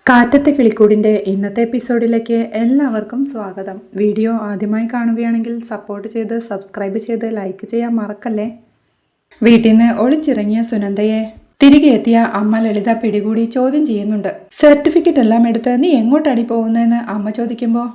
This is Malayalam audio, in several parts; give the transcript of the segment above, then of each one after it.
കാറ്റത്തെ കിളിക്കൂടിൻ്റെ ഇന്നത്തെ എപ്പിസോഡിലേക്ക് എല്ലാവർക്കും സ്വാഗതം. വീഡിയോ ആദ്യമായി കാണുകയാണെങ്കിൽ സപ്പോർട്ട് ചെയ്ത് സബ്സ്ക്രൈബ് ചെയ്ത് ലൈക്ക് ചെയ്യാൻ മറക്കല്ലേ. വീട്ടിൽ നിന്ന് ഒളിച്ചിറങ്ങിയ സുനന്ദയെ തിരികെ എത്തിയ അമ്മ ലളിത പിടികൂടി ചോദ്യം ചെയ്യുന്നുണ്ട്. സർട്ടിഫിക്കറ്റ് എല്ലാം എടുത്ത് നീ എങ്ങോട്ടാടി പോകുന്നതെന്ന് അമ്മ ചോദിക്കുമ്പോൾ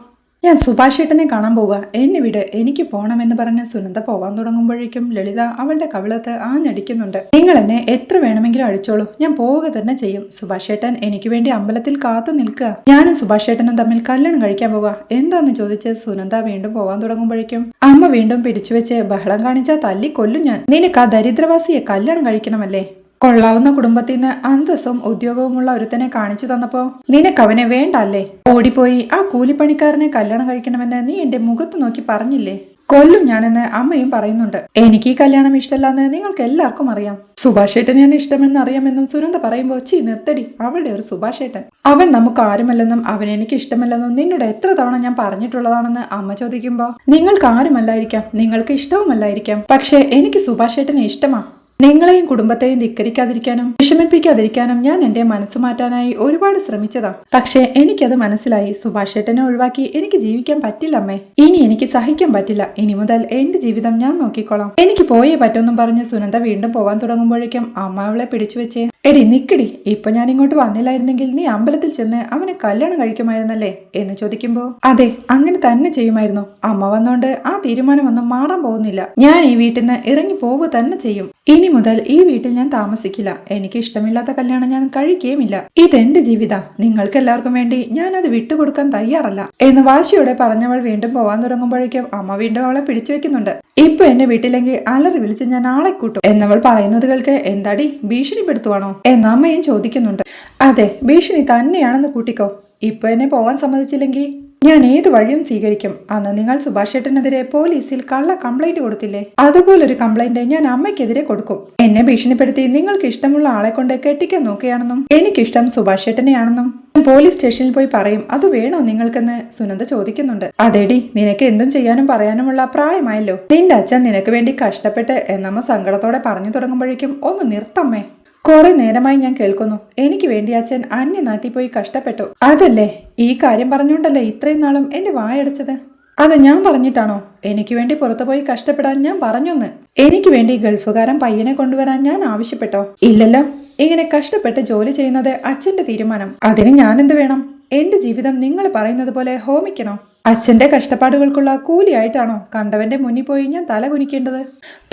ഞാൻ സുഭാഷ് ഏട്ടനെ കാണാൻ പോവുക, എന്നെ വിട്, എനിക്ക് പോകണമെന്ന് പറഞ്ഞ് സുനന്ദ പോവാൻ തുടങ്ങുമ്പോഴേക്കും ലളിത അവളുടെ കവിളത്ത് ആഞ്ഞടിക്കുന്നുണ്ട്. നിങ്ങൾ എന്നെ എത്ര വേണമെങ്കിലും അഴിച്ചോളൂ, ഞാൻ പോവുക തന്നെ ചെയ്യും. സുഭാഷ് ഏട്ടൻ എനിക്ക് വേണ്ടി അമ്പലത്തിൽ കാത്തു നിൽക്കുക, ഞാനും സുഭാഷ് ഏട്ടനും തമ്മിൽ കല്യാണം കഴിക്കാൻ പോവാ എന്താന്ന് ചോദിച്ച് സുനന്ദ വീണ്ടും പോവാൻ തുടങ്ങുമ്പോഴേക്കും അമ്മ വീണ്ടും പിടിച്ചുവെച്ച് ബഹളം കാണിച്ചാൽ തല്ലി കൊല്ലും ഞാൻ, നിനക്ക് ആ ദരിദ്രവാസിയെ കല്യാണം കഴിക്കണമല്ലേ, കൊള്ളാവുന്ന കുടുംബത്തിൽ നിന്ന് അന്തസ്സും ഉദ്യോഗവുമുള്ള ഒരുത്തനെ കാണിച്ചു തന്നപ്പോ നിനക്കവനെ വേണ്ടല്ലേ, ഓടിപ്പോയി ആ കൂലിപ്പണിക്കാരനെ കല്യാണം കഴിക്കണമെന്ന് നീ എന്റെ മുഖത്ത് നോക്കി പറഞ്ഞില്ലേ, കൊല്ലും ഞാനെന്ന് അമ്മയും പറയുന്നുണ്ട്. എനിക്ക് ഈ കല്യാണം ഇഷ്ടമല്ലാന്ന് നിങ്ങൾക്ക് എല്ലാവർക്കും അറിയാം. സുഭാഷ് ഏട്ടനെയാണ് ഇഷ്ടമെന്ന് അറിയാമെന്നും സുനന്ദ പറയുമ്പോൾ ചീ നിർത്തടി, അവളുടെ ഒരു സുഭാഷ് ഏട്ടൻ, അവൻ നമുക്ക് ആരുമല്ലെന്നും അവൻ എനിക്ക് ഇഷ്ടമല്ലെന്നും നിന്നോട് എത്ര തവണ ഞാൻ പറഞ്ഞിട്ടുള്ളതാണെന്ന് അമ്മ ചോദിക്കുമ്പോ നിങ്ങൾക്ക് ആരുമല്ലായിരിക്കാം, നിങ്ങൾക്ക് ഇഷ്ടവുമല്ലായിരിക്കാം, പക്ഷെ എനിക്ക് സുഭാഷ് ഏട്ടനെ ഇഷ്ടമാ. നിങ്ങളെയും കുടുംബത്തെയും ധിക്കരിക്കാതിരിക്കാനും വിഷമിപ്പിക്കാതിരിക്കാനും ഞാൻ എന്റെ മനസ്സ് മാറ്റാനായി ഒരുപാട് ശ്രമിച്ചതാ. പക്ഷേ എനിക്കത് മനസ്സിലായി. സുഭാഷ് ഏട്ടനെ ഒഴിവാക്കി എനിക്ക് ജീവിക്കാൻ പറ്റില്ലമ്മേ, ഇനി എനിക്ക് സഹിക്കാൻ പറ്റില്ല. ഇനി മുതൽ എന്റെ ജീവിതം ഞാൻ നോക്കിക്കോളാം, എനിക്ക് പോയേ പറ്റുമെന്നും പറഞ്ഞ് സുനന്ദ വീണ്ടും പോവാൻ തുടങ്ങുമ്പോഴേക്കും അമ്മ അവളെ പിടിച്ചു വെച്ച് എടി നിക്കടി, ഇപ്പൊ ഞാൻ ഇങ്ങോട്ട് വന്നില്ലായിരുന്നെങ്കിൽ നീ അമ്പലത്തിൽ ചെന്ന് അവനെ കല്യാണം കഴിക്കുമായിരുന്നല്ലേ എന്ന് ചോദിക്കുമ്പോ അതെ, അങ്ങനെ തന്നെ ചെയ്യുമായിരുന്നു. അമ്മ വന്നോണ്ട് ആ തീരുമാനമൊന്നും മാറാൻ പോകുന്നില്ല. ഞാൻ ഈ വീട്ടിൽ നിന്ന് ഇറങ്ങി പോവുക തന്നെ ചെയ്യും. ഇനി മുതൽ ഈ വീട്ടിൽ ഞാൻ താമസിക്കില്ല, എനിക്ക് ഇഷ്ടമില്ലാത്ത കല്യാണം ഞാൻ കഴിക്കുകയുമില്ല. ഇതെന്റെ ജീവിത, നിങ്ങൾക്ക് എല്ലാവർക്കും വേണ്ടി ഞാൻ അത് വിട്ടുകൊടുക്കാൻ തയ്യാറല്ല എന്ന് വാശിയോടെ പറഞ്ഞവൾ വീണ്ടും പോവാൻ തുടങ്ങുമ്പോഴേക്കും അമ്മ വീണ്ടും അവളെ പിടിച്ചു വെക്കുന്നുണ്ട്. ഇപ്പൊ എന്നെ വീട്ടിലെങ്കിൽ അലറി വിളിച്ച് ഞാൻ ആളെ കൂട്ടും എന്നവൾ പറയുന്നത് കേൾക്ക് എന്താടി ഭീഷണിപ്പെടുത്തുവാണോ എന്ന് അമ്മയും ചോദിക്കുന്നുണ്ട്. അതെ, ഭീഷണി തന്നെയാണെന്ന് കൂട്ടിക്കോ. ഇപ്പൊ എന്നെ പോവാൻ സമ്മതിച്ചില്ലെങ്കിൽ ഞാൻ ഏത് വഴിയും സ്വീകരിക്കും. അന്ന് നിങ്ങൾ സുഭാഷ് ഏട്ടനെതിരെ പോലീസിൽ കള്ള കംപ്ലൈന്റ് കൊടുത്തില്ലേ, അതുപോലൊരു കംപ്ലൈന്റ് ഞാൻ അമ്മയ്ക്കെതിരെ കൊടുക്കും. എന്നെ ഭീഷണിപ്പെടുത്തി നിങ്ങൾക്ക് ഇഷ്ടമുള്ള ആളെ കൊണ്ട് കെട്ടിക്കാൻ നോക്കുകയാണെന്നും എനിക്കിഷ്ടം സുഭാഷ് ഏട്ടനെയാണെന്നും പോലീസ് സ്റ്റേഷനിൽ പോയി പറയും. അത് വേണോ നിങ്ങൾക്കെന്ന് സുനന്ദ ചോദിക്കുന്നുണ്ട്. അതേടി, നിനക്ക് എന്തും ചെയ്യാനും പറയാനുമുള്ള പ്രായമായല്ലോ. നിന്റെ അച്ഛൻ നിനക്ക് വേണ്ടി കഷ്ടപ്പെട്ട് എന്നമ്മ സങ്കടത്തോടെ പറഞ്ഞു തുടങ്ങുമ്പോഴേക്കും ഒന്ന് നിർത്തമ്മേ, കുറെ നേരമായി ഞാൻ കേൾക്കുന്നു. എനിക്ക് വേണ്ടി അച്ഛൻ അന്യനാട്ടിൽ പോയി കഷ്ടപ്പെട്ടു, അതല്ലേ ഈ കാര്യം പറഞ്ഞുകൊണ്ടല്ലേ ഇത്രയും നാളും എന്റെ വായടച്ചത്. അത് ഞാൻ പറഞ്ഞിട്ടാണോ? എനിക്ക് വേണ്ടി പുറത്തു പോയി കഷ്ടപ്പെടാൻ ഞാൻ പറഞ്ഞൊന്ന്. എനിക്ക് വേണ്ടി ഗൾഫുകാരൻ പയ്യനെ കൊണ്ടുവരാൻ ഞാൻ ആവശ്യപ്പെട്ടോ? ഇല്ലല്ലോ. ഇങ്ങനെ കഷ്ടപ്പെട്ട് ജോലി ചെയ്യുന്നത് അച്ഛന്റെ തീരുമാനം, അതിന് ഞാൻ എന്ത് വേണം? എന്റെ ജീവിതം നിങ്ങൾ പറയുന്നത് പോലെ ഹോമിക്കണോ? അച്ഛന്റെ കഷ്ടപ്പാടുകൾക്കുള്ള കൂലിയായിട്ടാണോ കണ്ടവന്റെ മുന്നിൽ പോയി ഞാൻ തല കുനിക്കേണ്ടത്?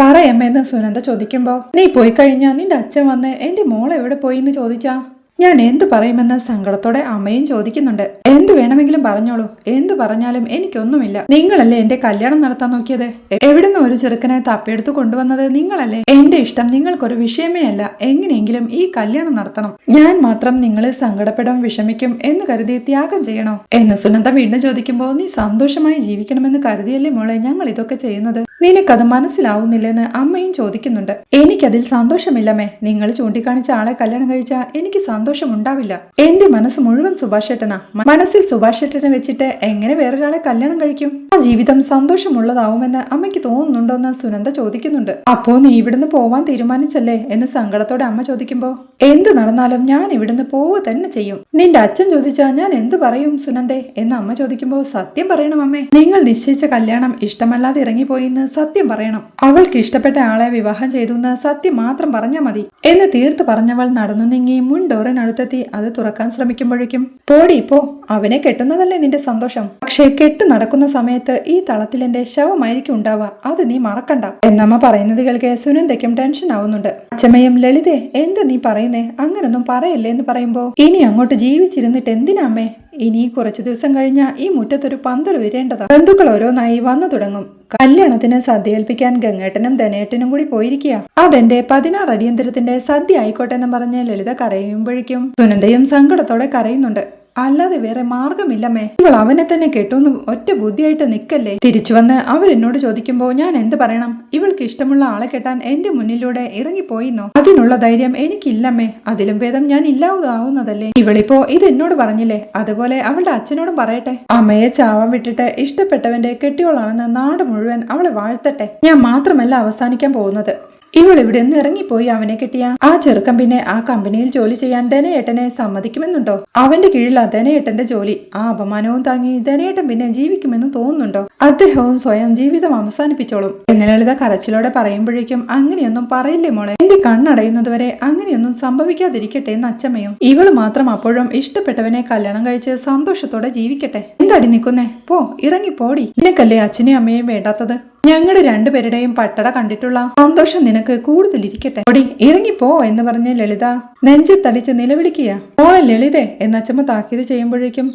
പറയമ്മേന്ന് സുനന്ദ ചോദിക്കുമ്പോ നീ പോയി കഴിഞ്ഞാ നിന്റെ അച്ഛൻ വന്ന് എന്റെ മോൾ എവിടെ പോയി എന്ന് ചോദിച്ചാ ഞാൻ എന്തു പറയുമെന്ന് സങ്കടത്തോടെ അമ്മയും ചോദിക്കുന്നുണ്ട്. എന്തു വേണമെങ്കിലും പറഞ്ഞോളൂ, എന്തു പറഞ്ഞാലും എനിക്കൊന്നുമില്ല. നിങ്ങളല്ലേ എന്റെ കല്യാണം നടത്താൻ നോക്കിയത്, എവിടുന്ന് ഒരു ചെറുക്കനെ തപ്പിയെടുത്ത് കൊണ്ടുവന്നത് നിങ്ങളല്ലേ. എന്റെ ഇഷ്ടം നിങ്ങൾക്കൊരു വിഷയമേ അല്ല, എങ്ങനെയെങ്കിലും ഈ കല്യാണം നടത്തണം. ഞാൻ മാത്രം നിങ്ങളെ സങ്കടപ്പെടും വിഷമിക്കും എന്ന് കരുതി ത്യാഗം ചെയ്യണോ എന്ന് സുനന്ദ വീണ്ടും ചോദിക്കുമ്പോ നീ സന്തോഷമായി ജീവിക്കണമെന്ന് കരുതിയല്ലേ മോളെ ഞങ്ങൾ ഇതൊക്കെ ചെയ്യുന്നത്, നിനക്കത് മനസ്സിലാവുന്നില്ലെന്ന് അമ്മയും ചോദിക്കുന്നുണ്ട്. എനിക്കതിൽ സന്തോഷമില്ലമ്മേ, നിങ്ങൾ ചൂണ്ടിക്കാണിച്ച ആളെ കല്യാണം കഴിച്ചാൽ എനിക്ക് സന്തോഷമുണ്ടാവില്ല. എന്റെ മനസ്സ് മുഴുവൻ സുഭാഷ് ഏട്ടനാ. മനസ്സിൽ സുഭാഷ് ഏട്ടനെ വെച്ചിട്ട് എങ്ങനെ വേറൊരാളെ കല്യാണം കഴിക്കും? ആ ജീവിതം സന്തോഷമുള്ളതാവുമെന്ന് അമ്മയ്ക്ക് തോന്നുന്നുണ്ടോന്ന് സുനന്ദ ചോദിക്കുന്നുണ്ട്. അപ്പോ നീ ഇവിടുന്ന് പോവാൻ തീരുമാനിച്ചല്ലേ എന്ന് സങ്കടത്തോടെ അമ്മ ചോദിക്കുമ്പോ എന്ത് നടന്നാലും ഞാൻ ഇവിടുന്ന് പോവുക തന്നെ ചെയ്യും. നിന്റെ അച്ഛൻ ചോദിച്ചാ ഞാൻ എന്തു പറയും സുനന്ദേ എന്ന് അമ്മ ചോദിക്കുമ്പോ സത്യം പറയണം അമ്മേ, നിങ്ങൾ നിശ്ചയിച്ച കല്യാണം ഇഷ്ടമല്ലാതെ ഇറങ്ങിപ്പോയിന്ന് സത്യം പറയണം. അവൾക്ക് ഇഷ്ടപ്പെട്ട ആളെ വിവാഹം ചെയ്തു എന്ന് സത്യം മാത്രം പറഞ്ഞാൽ മതി എന്ന് തീർത്ത് പറഞ്ഞവൾ നടന്നു നീങ്ങി മുൻഡോറിനടുത്തെത്തി അത് തുറക്കാൻ ശ്രമിക്കുമ്പോഴേക്കും പോടി പോ, അവനെ കെട്ടുന്നതല്ലേ നിന്റെ സന്തോഷം, പക്ഷേ കെട്ടു നടക്കുന്ന സമയത്ത് ഈ തളത്തിൽ എന്റെ ശവമായിരിക്കും ഉണ്ടാവുക, അത് നീ മറക്കണ്ട എന്നമ്മ പറയുന്നത് കേൾക്കെ സുനന്ദയ്ക്കും ടെൻഷൻ ആവുന്നുണ്ട്. അച്ഛമ്മയും ലളിതേ എന്ത് നീ പറയുന്നേ, അങ്ങനൊന്നും പറയല്ലേ എന്ന് പറയുമ്പോ ഇനി അങ്ങോട്ട് ജീവിച്ചിരുന്നിട്ട് എന്തിനാ അമ്മേ, ഇനി കുറച്ചു ദിവസം കഴിഞ്ഞാൽ ഈ മുറ്റത്തൊരു പന്തൽ വരേണ്ടതാ. ബന്ധുക്കൾ ഓരോന്നായി വന്നു തുടങ്ങും. കല്യാണത്തിന് സദ്യ ഏൽപ്പിക്കാൻ ഗംഗേട്ടനും ധനേട്ടനും കൂടി പോയിരിക്കുക. അതെന്റെ 16 അടിയന്തരത്തിന്റെ സദ്യ ആയിക്കോട്ടെ എന്ന് പറഞ്ഞ് ലളിത കരയുമ്പോഴേക്കും സുനന്ദയും സങ്കടത്തോടെ കരയുന്നുണ്ട്. അല്ലാതെ വേറെ മാർഗമില്ലമ്മേ, ഇവൾ അവനെ തന്നെ കെട്ടുന്നു ഒറ്റ ബുദ്ധിയായിട്ട് നിക്കല്ലേ. തിരിച്ചു വന്ന് അവരെന്നോട് ചോദിക്കുമ്പോ ഞാൻ എന്ത് പറയണം? ഇവൾക്ക് ഇഷ്ടമുള്ള ആളെ കെട്ടാൻ എന്റെ മുന്നിലൂടെ ഇറങ്ങിപ്പോയിന്നോ? അതിനുള്ള ധൈര്യം എനിക്കില്ലമ്മേ, അതിലും ഭേദം ഞാൻ ഇല്ലാതാവുന്നതല്ലേ. ഇവളിപ്പോ ഇത് എന്നോട് പറഞ്ഞില്ലേ, അതുപോലെ അവളുടെ അച്ഛനോടും പറയട്ടെ. അമ്മയെ ചാവാൻ വിട്ടിട്ട് ഇഷ്ടപ്പെട്ടവന്റെ കെട്ടിയോളാണെന്ന് നാട് മുഴുവൻ അവളെ വാഴ്ത്തട്ടെ. ഞാൻ മാത്രമല്ല അവസാനിക്കാൻ പോകുന്നത്, ഇവൾ ഇവിടെ നിന്ന് ഇറങ്ങിപ്പോയി അവനെ കിട്ടിയ ആ ചെറുക്കൻ പിന്നെ ആ കമ്പനിയിൽ ജോലി ചെയ്യാൻ ധനയേട്ടനെ സമ്മതിക്കുമെന്നുണ്ടോ? അവന്റെ കീഴിലാ ധനയേട്ടന്റെ ജോലി. ആ അപമാനവും താങ്ങി ധനയേട്ടൻ പിന്നെ ജീവിക്കുമെന്ന് തോന്നുന്നുണ്ടോ? അദ്ദേഹവും സ്വയം ജീവിതം അവസാനിപ്പിച്ചോളും എന്ന് ലളിത കരച്ചിലോടെ പറയുമ്പോഴേക്കും അങ്ങനെയൊന്നും പറയില്ലേ മോളെ, എന്റെ കണ്ണടയുന്നതുവരെ അങ്ങനെയൊന്നും സംഭവിക്കാതിരിക്കട്ടെ എന്ന് അച്ഛമ്മയും. ഇവള് മാത്രം അപ്പോഴും ഇഷ്ടപ്പെട്ടവനെ കല്യാണം കഴിച്ച് സന്തോഷത്തോടെ ജീവിക്കട്ടെ. എന്താടി നിൽക്കുന്നേ? പോ, ഇറങ്ങിപ്പോടി. നിനക്കല്ലേ അച്ഛനെയും അമ്മയും വേണ്ടാത്തത്? ഞങ്ങളുടെ രണ്ടുപേരുടെയും പട്ടട കണ്ടിട്ടുള്ള സന്തോഷം നിനക്ക് കൂടുതലിരിക്കട്ടെ. ഓടി ഇറങ്ങിപ്പോ എന്ന് പറഞ്ഞ് ലളിത നെഞ്ചത്തടിച്ച് നിലവിളിക്കുക. മോളെ ലളിതേ എന്നച്ചമ്മ താക്കീത് ചെയ്യുമ്പോഴേക്കും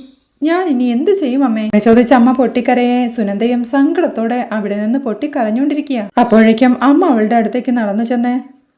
ഞാൻ ഇനി എന്ത് ചെയ്യും അമ്മേ എന്ന് ചോദിച്ച അമ്മ പൊട്ടിക്കരയെ സുനന്ദയും സങ്കടത്തോടെ അവിടെ നിന്ന് പൊട്ടിക്കരഞ്ഞുകൊണ്ടിരിക്കുക. അപ്പോഴേക്കും അമ്മ അവളുടെ അടുത്തേക്ക് നടന്നു ചെന്ന്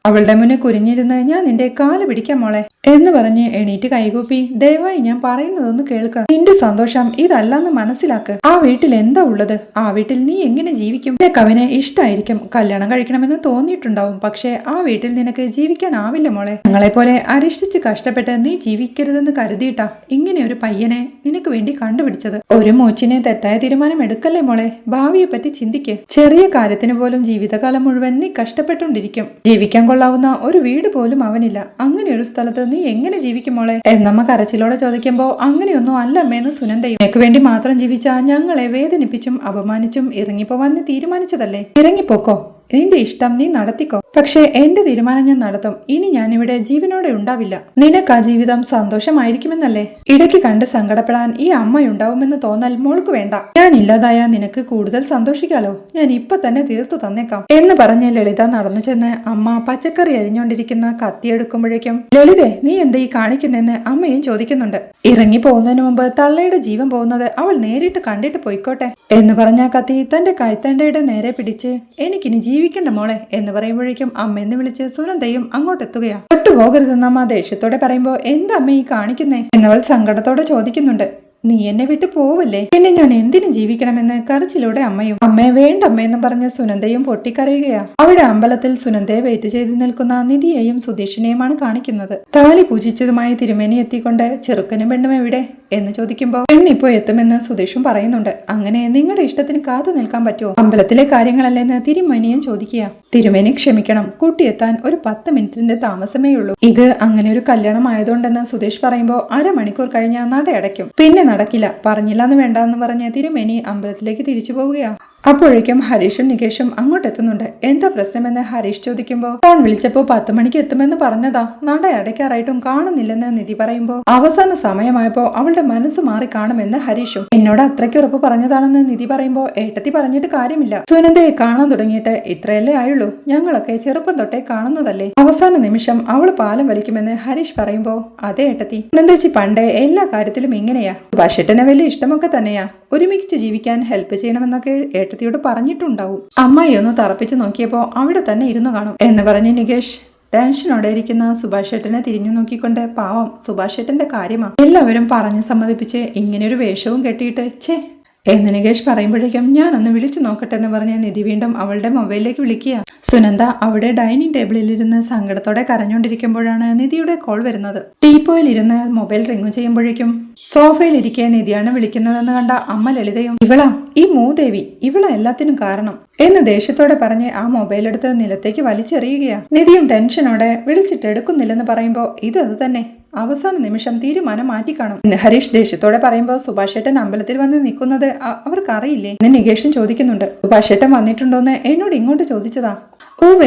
അവളുടെ മുന്നിൽ കുരിഞ്ഞിരുന്ന് ഞാൻ നിന്റെ കാല് പിടിക്കാം മോളെ എന്ന് പറഞ്ഞ് എണീറ്റ് കൈകൂപ്പി ദയവായി ഞാൻ പറയുന്നതൊന്ന് കേൾക്ക. നിന്റെ സന്തോഷം ഇതല്ലെന്ന് മനസ്സിലാക്ക്. ആ വീട്ടിൽ എന്താ ഉള്ളത്? ആ വീട്ടിൽ നീ എങ്ങനെ ജീവിക്കും? നിനക്ക് അവനെ ഇഷ്ടായിരിക്കും, കല്യാണം കഴിക്കണമെന്ന് തോന്നിയിട്ടുണ്ടാവും. പക്ഷെ ആ വീട്ടിൽ നിനക്ക് ജീവിക്കാനാവില്ല മോളെ. ഞങ്ങളെ പോലെ അരിഷ്ടിച്ച് കഷ്ടപ്പെട്ട് നീ ജീവിക്കരുതെന്ന് കരുതിയിട്ടാ ഇങ്ങനെ ഒരു പയ്യനെ നിനക്ക് വേണ്ടി കണ്ടുപിടിച്ചത്. ഒരു മൂച്ചിനെ തെറ്റായ തീരുമാനം എടുക്കല്ലേ മോളെ. ഭാവിയെ പറ്റി ചിന്തിക്ക്. ചെറിയ കാര്യത്തിന് പോലും ജീവിതകാലം മുഴുവൻ നീ കഷ്ടപ്പെട്ടുകൊണ്ടിരിക്കും. ജീവിക്കാൻ കൊള്ളാവുന്ന ഒരു വീട് പോലും അവനില്ല. അങ്ങനെ ഒരു സ്ഥലത്ത് നീ എങ്ങനെ ജീവിക്കും മോളെ എന്നമ്മ കരച്ചിലോടെ ചോദിക്കുമ്പോ അങ്ങനെയൊന്നും അല്ല അമ്മേന്ന് സുനന്ദയും. നിനക്ക് വേണ്ടി മാത്രം ജീവിച്ച ഞങ്ങളെ വേദനിപ്പിച്ചും അപമാനിച്ചും ഇറങ്ങിപ്പോവാൻ നീ തീരുമാനിച്ചതല്ലേ? ഇറങ്ങിപ്പോക്കോ, നിന്റെ ഇഷ്ടം നീ നടത്തിക്കോ. പക്ഷെ എന്റെ തീരുമാനം ഞാൻ നടത്തും. ഇനി ഞാനിവിടെ ജീവനോടെ ഉണ്ടാവില്ല. നിനക്ക് ആ ജീവിതം സന്തോഷമായിരിക്കുമെന്നല്ലേ ഇടയ്ക്ക് കണ്ട് സങ്കടപ്പെടാൻ ഈ അമ്മയുണ്ടാവുമെന്ന് തോന്നൽ മോൾക്ക് വേണ്ട. ഞാൻ ഇല്ലാതായ നിനക്ക് കൂടുതൽ സന്തോഷിക്കാലോ. ഞാൻ ഇപ്പൊ തന്നെ തീർത്തു തന്നേക്കാം എന്ന് പറഞ്ഞ് ലളിത നടന്നു ചെന്ന് അമ്മ പച്ചക്കറി അരിഞ്ഞുകൊണ്ടിരിക്കുന്ന കത്തിയെടുക്കുമ്പോഴേക്കും ലളിതേ നീ എന്താ ഈ കാണിക്കുന്നെന്ന് അമ്മയും ചോദിക്കുന്നുണ്ട്. ഇറങ്ങി പോകുന്നതിന് മുമ്പ് തള്ളയുടെ ജീവൻ പോകുന്നത് അവൾ നേരിട്ട് കണ്ടിട്ട് പോയിക്കോട്ടെ എന്ന് പറഞ്ഞ കത്തി തന്റെ കൈത്തണ്ടയുടെ നേരെ പിടിച്ച് എനിക്കിനി ജീവിക്കണ്ട മോളെ എന്ന് പറയുമ്പോഴേക്കും അമ്മയെന്ന് വിളിച്ച് സുനന്ദയും അങ്ങോട്ടെത്തുകയാ. ഒട്ടുപോകരുതെന്ന് അമ്മ ദേഷ്യത്തോടെ പറയുമ്പോ എന്താ അമ്മ ഈ കാണിക്കുന്നേ എന്നവൾ സങ്കടത്തോടെ ചോദിക്കുന്നുണ്ട്. നീ എന്നെ വിട്ടു പോവല്ലേ, പിന്നെ ഞാൻ എന്തിനു ജീവിക്കണമെന്ന് കരച്ചിലൂടെ അമ്മയും. അമ്മയെ വേണ്ട അമ്മയെന്നും പറഞ്ഞ് സുനന്ദയും പൊട്ടിക്കരയുകയാ. അവിടെ അമ്പലത്തിൽ സുനന്ദയെ വെയിറ്റ് ചെയ്ത് നിൽക്കുന്ന നിധിയെയും സുധീഷിനെയുമാണ് കാണിക്കുന്നത്. താലി പൂജിച്ചതുമായി തിരുമേനി എത്തിക്കൊണ്ട് ചെറുക്കനും പെണ്ണും എവിടെ എന്ന് ചോദിക്കുമ്പോൾ പെണ്ണിപ്പോ എത്തുമെന്ന് സുധീഷും പറയുന്നുണ്ട്. അങ്ങനെ നിങ്ങളുടെ ഇഷ്ടത്തിന് കാത്തു നിൽക്കാൻ പറ്റുമോ? അമ്പലത്തിലെ കാര്യങ്ങളല്ലെന്ന് തിരുമേനിയും ചോദിക്കുക. തിരുമേനി ക്ഷമിക്കണം, കുട്ടിയെത്താൻ ഒരു 10 മിനിറ്റിന്റെ താമസമേ ഉള്ളൂ. ഇത് അങ്ങനെ ഒരു കല്യാണം ആയതുകൊണ്ടെന്ന് സുധീഷ് പറയുമ്പോൾ അരമണിക്കൂർ കഴിഞ്ഞാൽ നട അടയ്ക്കും. പിന്നെ നടക്കില്ല, പറഞ്ഞില്ലാന്ന് വേണ്ടെന്ന് പറഞ്ഞ് തിരുമേനി അമ്പലത്തിലേക്ക് തിരിച്ചു പോവുകയാ. അപ്പോഴേക്കും ഹരീഷും നികേഷും അങ്ങോട്ടെത്തുന്നുണ്ട്. എന്താ പ്രശ്നമെന്ന് ഹരീഷ് ചോദിക്കുമ്പോൾ ഫോൺ വിളിച്ചപ്പോ 10 മണിക്ക് എത്തുമെന്ന് പറഞ്ഞതാ, നട അടയ്ക്കാറായിട്ടും കാണുന്നില്ലെന്ന് നിധി പറയുമ്പോൾ അവസാന സമയമായപ്പോ അവളുടെ മനസ്സ് മാറി കാണുമെന്ന് ഹരീഷും. എന്നോട് അത്രയ്ക്ക് ഉറപ്പ് പറഞ്ഞതാണെന്ന് നിധി പറയുമ്പോൾ ഏട്ടത്തി പറഞ്ഞിട്ട് കാര്യമില്ല. സുനന്ദയെ കാണാൻ തുടങ്ങിയിട്ട് ഇത്രയല്ലേ ആയുള്ളൂ, ഞങ്ങളൊക്കെ ചെറുപ്പം തൊട്ടേ കാണുന്നതല്ലേ. അവസാന നിമിഷം അവൾ പാലം വലിക്കുമെന്ന് ഹരീഷ് പറയുമ്പോ അതേ ഏട്ടത്തി, സുനന്ദേച്ചി പണ്ടേ എല്ലാ കാര്യത്തിലും ഇങ്ങനെയാ. സുഭാഷേട്ടനെ വലിയ ഇഷ്ടമൊക്കെ തന്നെയാ, ഒരുമിച്ച് ജീവിക്കാൻ ഹെൽപ്പ് ചെയ്യണമെന്നൊക്കെ ഏട്ടത്തിയോട് പറഞ്ഞിട്ടുണ്ടാവും. അമ്മായി ഒന്ന് തറപ്പിച്ച് നോക്കിയപ്പോ അവിടെ തന്നെ ഇരുന്നു കാണും എന്ന് പറഞ്ഞ് നികേഷ് ടെൻഷനോടെ ഇരിക്കുന്ന സുഭാഷ് ഏട്ടനെ തിരിഞ്ഞു നോക്കിക്കൊണ്ട് പാവം സുഭാഷ് ഏട്ടന്റെ കാര്യമാ എല്ലാവരും പറഞ്ഞ് സമ്മതിപ്പിച്ച് ഇങ്ങനെയൊരു വേഷവും കെട്ടിയിട്ട് ഛേ എന്ന് നികേഷ് പറയുമ്പോഴേക്കും ഞാനൊന്ന് വിളിച്ചു നോക്കട്ടെ എന്ന് പറഞ്ഞ് നിധി വീണ്ടും അവളുടെ മൊബൈലിലേക്ക് വിളിക്കുക. സുനന്ദ അവിടെ ഡൈനിങ് ടേബിളിലിരുന്ന് സങ്കടത്തോടെ കരഞ്ഞുകൊണ്ടിരിക്കുമ്പോഴാണ് നിധിയുടെ കോൾ വരുന്നത്. ടീപ്പോയിൽ ഇരുന്ന് മൊബൈൽ റിംഗ് ചെയ്യുമ്പോഴേക്കും സോഫയിലിരിക്കെ നിധിയാണ് വിളിക്കുന്നതെന്ന് കണ്ട അമ്മ ലളിതയും ഇവളാ ഈ മൂദേവി, ഇവളാ എല്ലാത്തിനും കാരണം എന്ന് ദേഷ്യത്തോടെ പറഞ്ഞ് ആ മൊബൈൽ എടുത്ത് നിലത്തേക്ക് വലിച്ചെറിയുകയാ. നിധിയും ടെൻഷനോടെ വിളിച്ചിട്ട് എടുക്കുന്നില്ലെന്ന് പറയുമ്പോ ഇതത് തന്നെ, അവസാന നിമിഷം തീരുമാനം മാറ്റിക്കാണും എന്ന് ഹരീഷ് ദേഷ്യത്തോടെ പറയുമ്പോൾ സുഭാഷേട്ടൻ അമ്പലത്തിൽ വന്ന് നിൽക്കുന്നത് അവർക്കറിയില്ലേ എന്ന് നികേഷൻ ചോദിക്കുന്നുണ്ട്. സുഭാഷേട്ടൻ വന്നിട്ടുണ്ടോന്ന് എന്നോട് ഇങ്ങോട്ട് ചോദിച്ചതാ.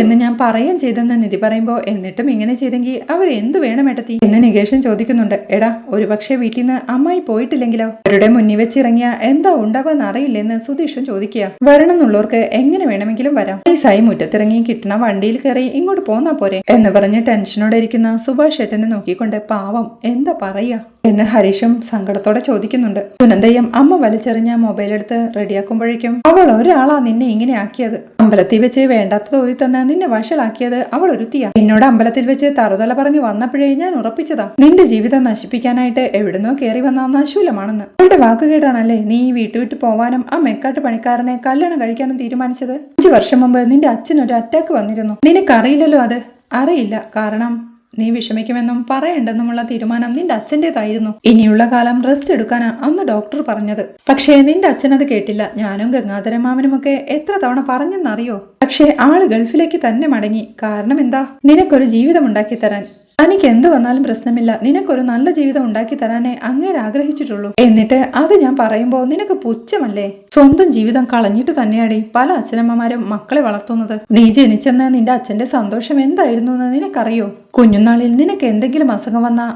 എന്ന് ഞാൻ പറയുകയും ചെയ്തെന്ന് നിധി പറയുമ്പോ എന്നിട്ടും ഇങ്ങനെ ചെയ്തെങ്കിൽ അവർ എന്ത് വേണം ഏട്ടത്തി എന്ന് നികേഷൻ ചോദിക്കുന്നുണ്ട്. എടാ ഒരുപക്ഷെ വീട്ടിൽ നിന്ന് അമ്മായി പോയിട്ടില്ലെങ്കിലോ? അവരുടെ മുന്നിൽ വെച്ചിറങ്ങിയ എന്താ ഉണ്ടാവാന്ന് അറിയില്ലെന്ന് സുധീഷും ചോദിക്കുക. വരണമെന്നുള്ളവർക്ക് എങ്ങനെ വേണമെങ്കിലും വരാം, നൈസായി മുറ്റത്തിറങ്ങി കിട്ടണ വണ്ടിയിൽ കയറി ഇങ്ങോട്ട് പോന്നാ പോരെ എന്ന് പറഞ്ഞ് ടെൻഷനോടെ ഇരിക്കുന്ന സുഭാഷ് ഏട്ടനെ നോക്കിക്കൊണ്ട് പാവം എന്താ പറയാ എന്ന് ഹരീഷും സങ്കടത്തോടെ ചോദിക്കുന്നുണ്ട്. സുനന്ദയും അമ്മ വലിച്ചെറിഞ്ഞ മൊബൈൽ എടുത്ത് റെഡിയാക്കുമ്പോഴേക്കും അവൾ ഒരാളാ നിന്നെ ഇങ്ങനെ ആക്കിയത്. അമ്പലത്തിൽ വെച്ച് വേണ്ടാത്ത തോതി തന്നെ നിന്നെ വഷളാക്കിയത് അവൾ ഒരുത്തിയാ. എന്നോട് അമ്പലത്തിൽ വെച്ച് തറുതല പറഞ്ഞു വന്നപ്പോഴേ ഞാൻ ഉറപ്പിച്ചതാ നിന്റെ ജീവിതം നശിപ്പിക്കാനായിട്ട് എവിടുന്നോ കയറി വന്ന നശൂലമാണെന്ന്. അവളുടെ വാക്കുകേട്ടാണല്ലേ നീ ഈ വീട്ടുവിട്ട് പോവാനും ആ മെക്കാട്ട് പണിക്കാരനെ കല്യാണം കഴിക്കാനും തീരുമാനിച്ചത്. 5 വർഷം മുമ്പ് നിന്റെ അച്ഛനൊരു അറ്റാക്ക് വന്നിരുന്നു. നിനക്കറിയില്ലല്ലോ അത്? അറിയില്ല, കാരണം നീ വിഷമിക്കുമെന്നും പറയണ്ടെന്നുമുള്ള തീരുമാനം നിന്റെ അച്ഛൻ്റെതായിരുന്നു. ഇനിയുള്ള കാലം റെസ്റ്റ് എടുക്കാനാ അന്ന് ഡോക്ടർ പറഞ്ഞത്. പക്ഷേ നിന്റെ അച്ഛൻ അത് കേട്ടില്ല. ഞാനും ഗംഗാധരൻ മാമനുമൊക്കെ എത്ര തവണ പറഞ്ഞെന്നറിയോ? പക്ഷേ ആള് ഗൾഫിലേക്ക് തന്നെ മടങ്ങി. കാരണം എന്താ? നിനക്കൊരു ജീവിതം ഉണ്ടാക്കി തരാൻ. തനിക്ക് എന്ത് വന്നാലും പ്രശ്നമില്ല, നിനക്കൊരു നല്ല ജീവിതം ഉണ്ടാക്കി തരാനേ അങ്ങേര് ആഗ്രഹിച്ചിട്ടുള്ളൂ. എന്നിട്ട് അത് ഞാൻ പറയുമ്പോ നിനക്ക് പുച്ഛമല്ലേ? സ്വന്തം ജീവിതം കളഞ്ഞിട്ട് തന്നെയാടി പല അച്ഛനമ്മമാരും മക്കളെ വളർത്തുന്നത്. നീ ജനിച്ചെന്ന് നിന്റെ അച്ഛന്റെ സന്തോഷം എന്തായിരുന്നു എന്ന് നിനക്കറിയോ? കുഞ്ഞുനാളിൽ നിനക്ക് എന്തെങ്കിലും അസുഖം വന്നാ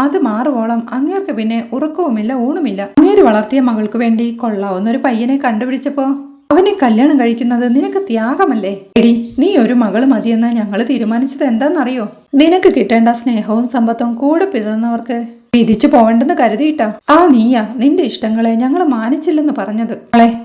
അത് മാറുവോളം അങ്ങേർക്ക് പിന്നെ ഉറക്കവുമില്ല ഊണുമില്ല. അങ്ങേര് വളർത്തിയ മകൾക്ക് വേണ്ടി കൊള്ളാവുന്ന ഒരു പയ്യനെ കണ്ടുപിടിച്ചപ്പോ അവനെ കല്യാണം കഴിക്കുന്നത് നിനക്ക് ത്യാഗമല്ലേ? എടി, നീ ഒരു മകള് മതിയെന്ന് ഞങ്ങൾ തീരുമാനിച്ചത് എന്താണെന്നറിയോ? നിനക്ക് കിട്ടേണ്ട സ്നേഹവും സമ്പത്തും കൂടെ പിറന്നവർക്ക് വിധിച്ചു പോവേണ്ടെന്ന് കരുതിയിട്ടാ. നീയാ നിന്റെ ഇഷ്ടങ്ങളെ ഞങ്ങൾ മാനിച്ചില്ലെന്ന് പറഞ്ഞത്.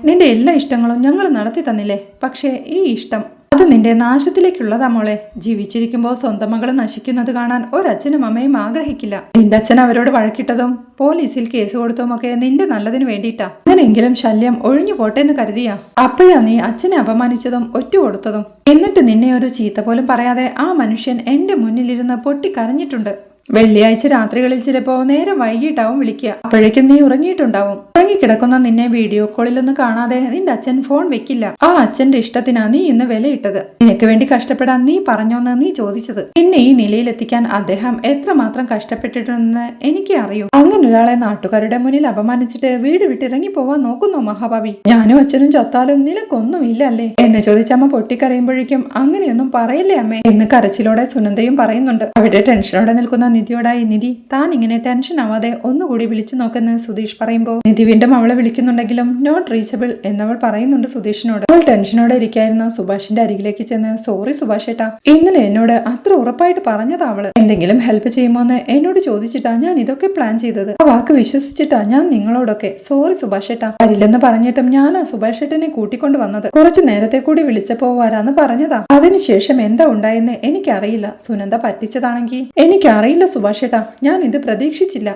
നിന്റെ എല്ലാ ഇഷ്ടങ്ങളും ഞങ്ങൾ നടത്തി തന്നില്ലേ? പക്ഷേ ഈ ഇഷ്ടം അത് നിന്റെ നാശത്തിലേക്കുള്ളതാ മോളെ. ജീവിച്ചിരിക്കുമ്പോൾ സ്വന്തം മകള് നശിക്കുന്നത് കാണാൻ ഒരച്ഛനും അമ്മയും ആഗ്രഹിക്കില്ല. നിന്റെ അച്ഛൻ അവരോട് വഴക്കിട്ടതും പോലീസിൽ കേസ് കൊടുത്തതുമൊക്കെ നിന്റെ നല്ലതിന് വേണ്ടിയിട്ടാ. അങ്ങനെയെങ്കിലും ശല്യം ഒഴിഞ്ഞു പോട്ടെ എന്ന് കരുതിയാ. അപ്പോഴാ നീ അച്ഛനെ അപമാനിച്ചതും ഒറ്റ കൊടുത്തതും. എന്നിട്ട് നിന്നെ ഒരു ചീത്ത പോലും പറയാതെ ആ മനുഷ്യൻ എന്റെ മുന്നിലിരുന്ന് പൊട്ടിക്കരഞ്ഞിട്ടുണ്ട്. വെള്ളിയാഴ്ച രാത്രികളിൽ ചിലപ്പോ നേരം വൈകിട്ടാവും വിളിക്കുക. അപ്പോഴേക്കും നീ ഉറങ്ങിയിട്ടുണ്ടാവും. ഉറങ്ങിക്കിടക്കുന്ന നിന്നെ വീഡിയോ കോളിലൊന്നും കാണാതെ നിന്റെ അച്ഛൻ ഫോൺ വെക്കില്ല. ആ അച്ഛന്റെ ഇഷ്ടത്തിനാ നീ ഇന്ന് വിലയിട്ടത്. നിനക്ക് വേണ്ടി കഷ്ടപ്പെടാൻ നീ പറഞ്ഞോന്ന് നീ ചോദിച്ചത്. പിന്നെ ഈ നിലയിലെത്തിക്കാൻ അദ്ദേഹം എത്രമാത്രം കഷ്ടപ്പെട്ടിട്ടുണ്ടെന്ന് എനിക്ക് അറിയൂ. അങ്ങനെ ഒരാളെ നാട്ടുകാരുടെ മുന്നിൽ അപമാനിച്ചിട്ട് വീട് വിട്ടിറങ്ങി പോവാൻ നോക്കുന്നു മഹാഭാവി. ഞാനും അച്ഛനും ചത്താലും നിനക്കൊന്നുമില്ല അല്ലേ എന്ന് ചോദിച്ചമ്മ പൊട്ടിക്കരയുമ്പോഴേക്കും അങ്ങനെയൊന്നും പറയില്ലേ അമ്മേ എന്ന് കരച്ചിലോടെ സുനന്ദയും പറയുന്നുണ്ട്. അവിടെ ടെൻഷനോടെ നിൽക്കുന്ന നിധിയോടായി, നിധി താൻ ഇങ്ങനെ ടെൻഷൻ ആവാതെ ഒന്നുകൂടി വിളിച്ചു നോക്കെന്ന് സുധീഷ് പറയുമ്പോൾ നിധി വീണ്ടും അവളെ വിളിക്കുന്നുണ്ടെങ്കിലും നോട്ട് റീച്ചബിൾ എന്നവൾ പറയുന്നുണ്ട് സുധീഷിനോട്. അവൾ ടെൻഷനോടെ ഇരിക്കായിരുന്ന സുഭാഷിന്റെ അരികിലേക്ക് ചെന്ന്, സോറി സുഭാഷ് ഏട്ടാ, ഇന്നലെ എന്നോട് അത്ര ഉറപ്പായിട്ട് പറഞ്ഞതാ അവള്. എന്തെങ്കിലും ഹെൽപ്പ് ചെയ്യുമോന്ന് എന്നോട് ചോദിച്ചിട്ടാ ഞാൻ ഇതൊക്കെ പ്ലാൻ ചെയ്തത്. ആ വാക്ക് വിശ്വസിച്ചിട്ടാ ഞാൻ നിങ്ങളോടൊക്കെ സോറി സുഭാഷ് ഏട്ടാ. വരില്ലെന്ന് പറഞ്ഞിട്ടും ഞാനാ സുഭാഷ് ഏട്ടനെ കൂട്ടിക്കൊണ്ട് വന്നത്. കുറച്ചു നേരത്തെ കൂടി വിളിച്ചപ്പോ വരാന്ന് പറഞ്ഞതാ. അതിനുശേഷം എന്താ ഉണ്ടായെന്ന് എനിക്കറിയില്ല. സുനന്ദ പറ്റിച്ചതാണെങ്കിൽ എനിക്കറിയില്ല സുഭാഷ് ഏട്ടാ, ഞാൻ ഇത് പ്രതീക്ഷിച്ചില്ല.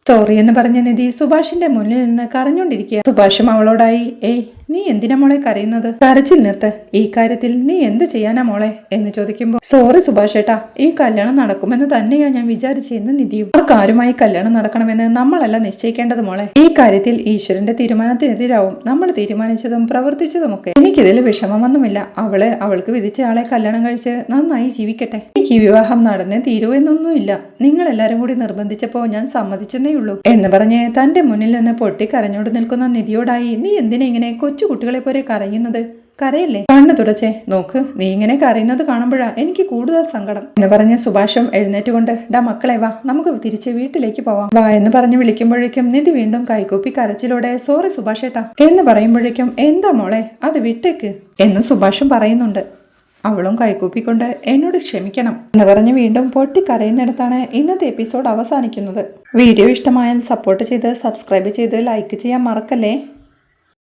സോറി എന്ന് പറഞ്ഞ നിധി സുഭാഷിന്റെ മുന്നിൽ നിന്ന് കരഞ്ഞോണ്ടിരിക്കുക. സുഭാഷും അവളോടായി, ഏയ് നീ എന്തിനാ മോളെ കരയുന്നത്? കരച്ചിൽ നിർത്ത്. ഈ കാര്യത്തിൽ നീ എന്ത് ചെയ്യാനാ മോളെ എന്ന് ചോദിക്കുമ്പോൾ, സോറി സുഭാഷ് ഏട്ടാ, ഈ കല്യാണം നടക്കുമെന്ന് തന്നെയാ ഞാൻ വിചാരിച്ചെന്ന് നിധിയും. ആർക്കാരുമായി കല്യാണം നടക്കണമെന്ന് നമ്മളല്ല നിശ്ചയിക്കേണ്ടത് മോളെ. ഈ കാര്യത്തിൽ ഈശ്വരന്റെ തീരുമാനത്തിനെതിരാവും നമ്മൾ തീരുമാനിച്ചതും പ്രവർത്തിച്ചതുമൊക്കെ. എനിക്കിതിൽ വിഷമമൊന്നുമില്ല. അവൾക്ക് വിധിച്ച ആളെ കല്യാണം കഴിച്ച് നന്നായി ജീവിക്കട്ടെ. എനിക്ക് ഈ വിവാഹം നടന്നേ തീരൂ എന്നൊന്നുമില്ല. നിങ്ങൾ എല്ലാരും കൂടി നിർബന്ധിച്ചപ്പോ ഞാൻ സമ്മതിച്ചെന്നേ ഉള്ളൂ എന്ന് പറഞ്ഞ് തന്റെ മുന്നിൽ നിന്ന് പൊട്ടിക്കരഞ്ഞോണ്ട് നിൽക്കുന്ന നിധിയോടായി, നീ എന്തിനാ ഇങ്ങനെ കൊച്ചു കുട്ടികളെ പോലെ കരയുന്നത്? കരയല്ലേ, കണ്ണു തുടച്ചേ. നോക്ക്, നീ ഇങ്ങനെ കരയുന്നത് കാണുമ്പോഴാ എനിക്ക് കൂടുതൽ സങ്കടം എന്ന് പറഞ്ഞ് സുഭാഷും എഴുന്നേറ്റുകൊണ്ട്, ഡാ മക്കളെ വാ, നമുക്ക് തിരിച്ച് വീട്ടിലേക്ക് പോവാം വാ എന്ന് പറഞ്ഞ് വിളിക്കുമ്പോഴേക്കും നിധി വീണ്ടും കൈകൂപ്പി കരച്ചിലൂടെ, സോറി സുഭാഷ് ഏട്ടാ എന്ന് പറയുമ്പോഴേക്കും, എന്താ മോളെ അത് വിട്ടേക്ക് എന്ന് സുഭാഷും പറയുന്നുണ്ട്. അവളും കൈകൂപ്പിക്കൊണ്ട്, എന്നോട് ക്ഷമിക്കണം എന്ന് പറഞ്ഞ് വീണ്ടും പൊട്ടിക്കരയുന്നിടത്താണ് ഇന്നത്തെ എപ്പിസോഡ് അവസാനിക്കുന്നത്. വീഡിയോ ഇഷ്ടമായാൽ സപ്പോർട്ട് ചെയ്ത് സബ്സ്ക്രൈബ് ചെയ്ത് ലൈക്ക് ചെയ്യാൻ മറക്കല്ലേ.